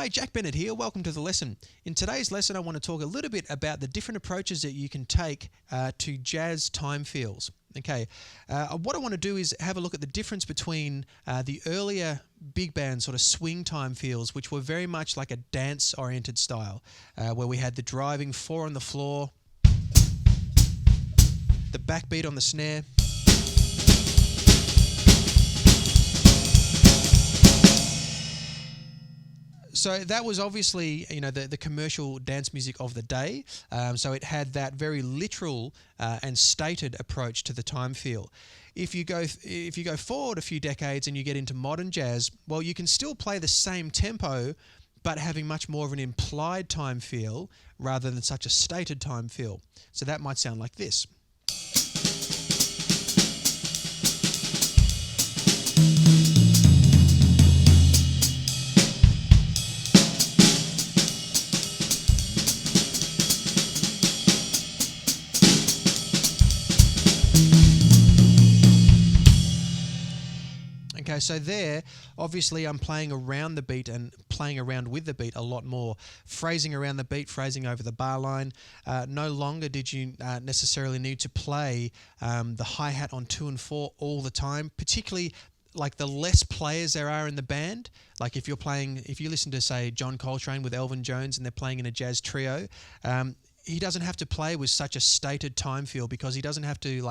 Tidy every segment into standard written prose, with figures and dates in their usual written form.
Hi, Jack Bennett here. Welcome to the lesson. In today's lesson, I want to talk a little bit about the different approaches that you can take to jazz time feels. Okay, what I want to do is have a look at the difference between the earlier big band sort of swing time feels, which were very much like a dance-oriented style, where we had the driving four on the floor, the backbeat on the snare, so that was obviously, the commercial dance music of the day. So it had that very literal and stated approach to the time feel. If you go forward a few decades and you get into modern jazz, well, you can still play the same tempo, but having much more of an implied time feel rather than such a stated time feel. So that might sound like this. Okay, so there, obviously I'm playing around the beat and playing around with the beat a lot more. Phrasing around the beat, phrasing over the bar line. No longer did you necessarily need to play the hi-hat on 2 and 4 all the time, particularly like the less players there are in the band. Like if you listen to, say, John Coltrane with Elvin Jones and they're playing in a jazz trio, he doesn't have to play with such a stated time feel because he doesn't have to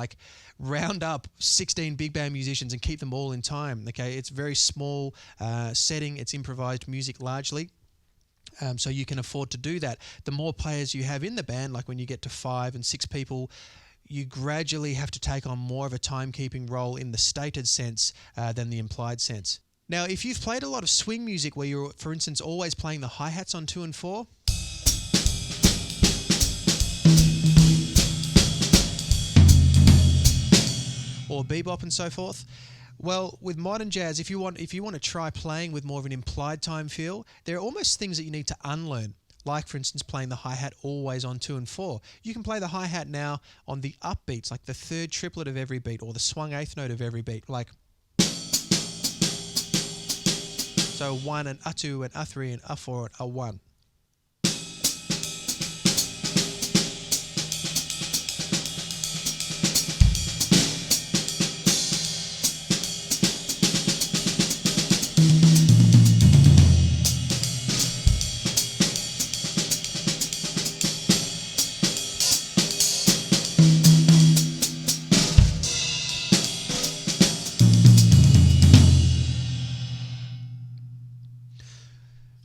round up 16 big band musicians and keep them all in time. Okay, it's very small setting. It's improvised music largely. So you can afford to do that. The more players you have in the band, like when you get to 5 and 6 people, you gradually have to take on more of a timekeeping role in the stated sense than the implied sense. Now, if you've played a lot of swing music where you're, for instance, always playing the hi-hats on 2 and 4, or bebop and so forth. Well, with modern jazz, if you want to try playing with more of an implied time feel, there are almost things that you need to unlearn. Like, for instance, playing the hi-hat always on 2 and 4. You can play the hi-hat now on the upbeats, like the third triplet of every beat or the swung eighth note of every beat. Like, so 1 and A2 and A3 and A4 and A1.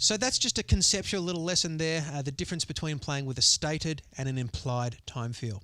So that's just a conceptual little lesson there, the difference between playing with a stated and an implied time feel.